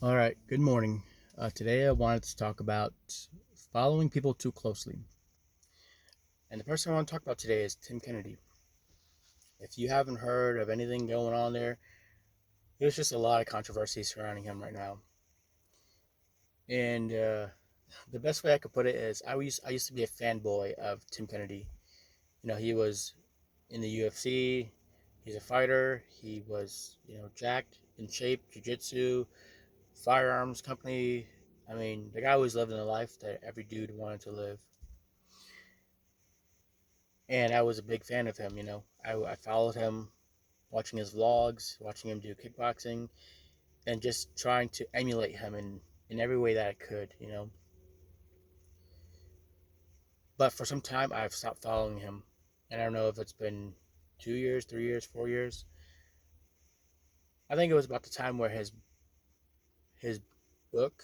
All right, good morning. Today I wanted to talk about following people too closely. And the person I want to talk about today is Tim Kennedy. If you haven't heard of anything going on there, there's just a lot of controversy surrounding him right now. And the best way I could put it is I used to be a fanboy of Tim Kennedy. He was in the UFC, he's a fighter, he was, jacked, in shape, jiu-jitsu, firearms company. I mean, the guy was living a life that every dude wanted to live. And I was a big fan of him. I followed him, watching his vlogs, watching him do kickboxing, and just trying to emulate him in every way that I could. But for some time, I've stopped following him, and I don't know if it's been 2 years, 3 years, 4 years. I think it was about the time where his book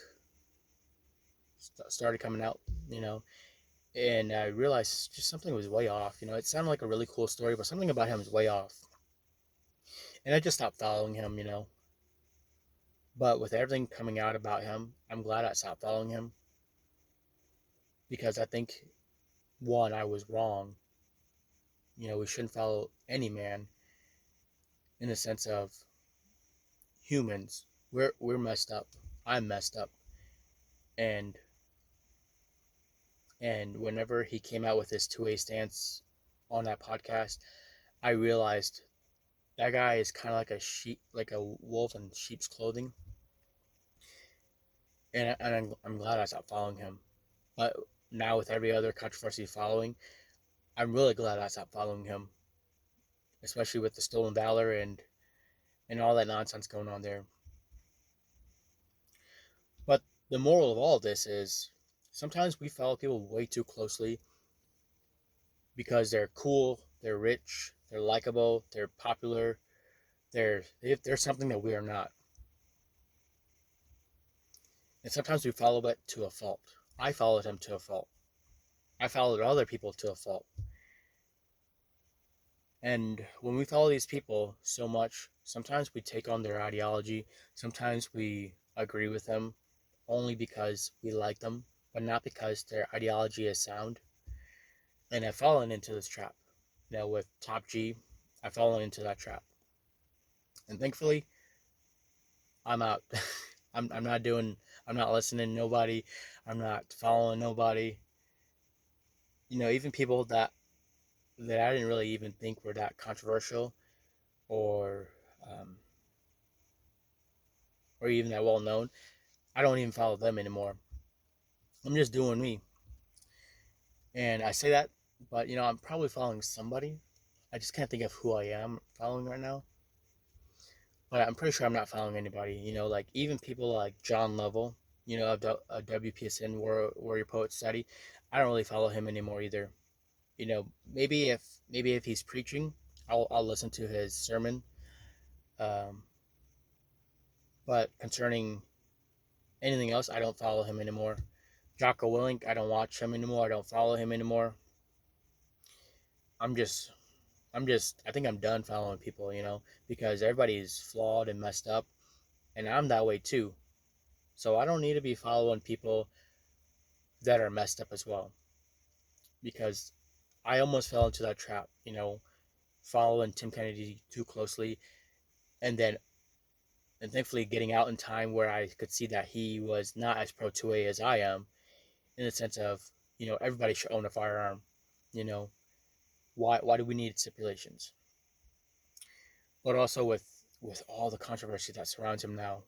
started coming out. You know, and I realized just something was way off. It sounded like a really cool story, but something about him was way off, and I just stopped following him. But with everything coming out about him, I'm glad I stopped following him because I think, one, I was wrong. We shouldn't follow any man in the sense of humans. We're messed up. I'm messed up. And whenever he came out with his two-way stance on that podcast, I realized that guy is kind of like a sheep, like a wolf in sheep's clothing. And I'm glad I stopped following him. But now with every other controversy following, I'm really glad I stopped following him, especially with the stolen valor and all that nonsense going on there. But the moral of all this is sometimes we follow people way too closely because they're cool, they're rich, they're likable, they're popular, they're something that we are not. And sometimes we follow it to a fault. I followed him to a fault. I followed other people to a fault. And when we follow these people so much, sometimes we take on their ideology, sometimes we agree with them only because we like them, but not because their ideology is sound. And I've fallen into this trap. With Top G, I've fallen into that trap. And thankfully, I'm out. I'm not listening to nobody. I'm not following nobody. Even people that I didn't really even think were that controversial or um, or even that well known. I don't even follow them anymore. I'm just doing me. And I say that, but I'm probably following somebody. I just can't think of who I am following right now. But I'm pretty sure I'm not following anybody. Like even people like John Lovell, a WPSN Warrior Poet Study. I don't really follow him anymore either. Maybe if he's preaching, I'll listen to his sermon. Um, but concerning anything else, I don't follow him anymore. Jocko Willink, I don't watch him anymore. I don't follow him anymore. I'm just I think I'm done following people, because everybody's flawed and messed up, and I'm that way too. So I don't need to be following people that are messed up as well, because I almost fell into that trap, following Tim Kennedy too closely, and then and thankfully getting out in time where I could see that he was not as pro 2A as I am, in the sense of, everybody should own a firearm. You know, why do we need stipulations? But also with all the controversy that surrounds him now,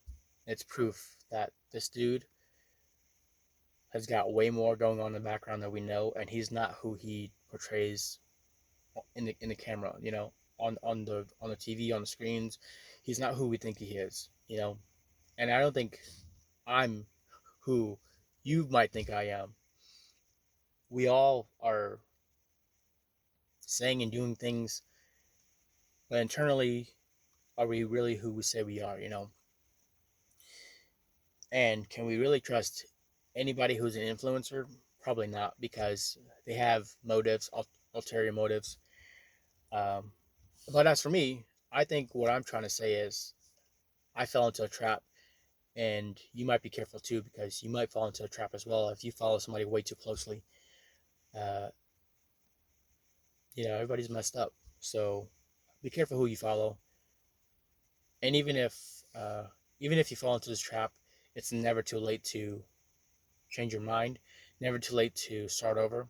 it's proof that this dude has got way more going on in the background than we know, and he's not who he portrays in the camera. On the TV, on the screens, he's not who we think he is. And I don't think I'm who you might think I am. We all are saying and doing things, but internally, are we really who we say we are? And can we really trust anybody who's an influencer? Probably not, because they have motives, ulterior motives. Um, but as for me, I think what I'm trying to say is I fell into a trap, And you might be careful too, because you might fall into a trap as well if you follow somebody way too closely. Uh, everybody's messed up, so be careful who you follow. And even if you fall into this trap, it's never too late to change your mind. Never too late to start over.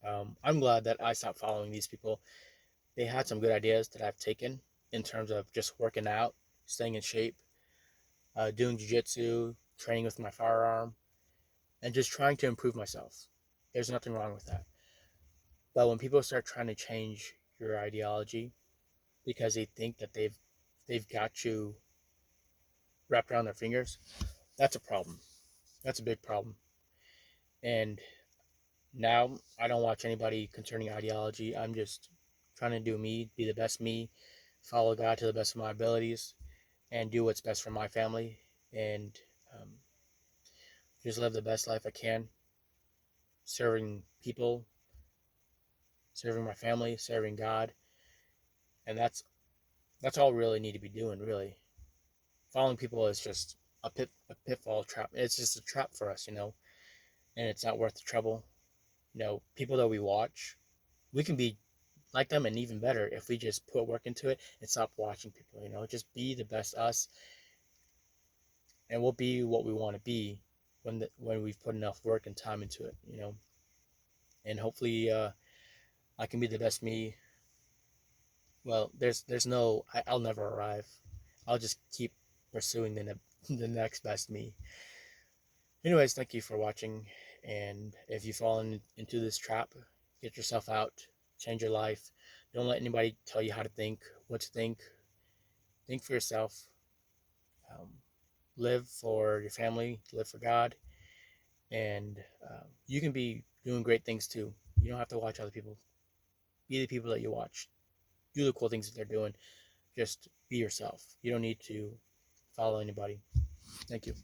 I'm glad that I stopped following these people. They had some good ideas that I've taken in terms of just working out, staying in shape, doing jiu-jitsu, training with my firearm, and just trying to improve myself. There's nothing wrong with that. But when people start trying to change your ideology because they think that they've got you wrapped around their fingers, that's a problem. That's a big problem. And now I don't watch anybody concerning ideology. I'm just trying to do me, be the best me, follow God to the best of my abilities, and do what's best for my family, and um, just live the best life I can, serving people, serving my family, serving God, and that's all we really need to be doing. Really, following people is just a pitfall trap. It's just a trap for us, and it's not worth the trouble. People that we watch, we can be like them and even better if we just put work into it and stop watching people. Just be the best us, and we'll be what we want to be when we've put enough work and time into it. And hopefully I can be the best me. Well, there's no I'll never arrive. I'll just keep pursuing the next best me. Anyways, thank you for watching, and if you've fallen into this trap, get yourself out, change your life. Don't let anybody tell you how to think, what to think. Think for yourself. Um, Live for your family, live for God, and you can be doing great things too. You don't have to watch other people. Be the people that you watch. Do the cool things that they're doing. Just be yourself. You don't need to follow anybody. Thank you.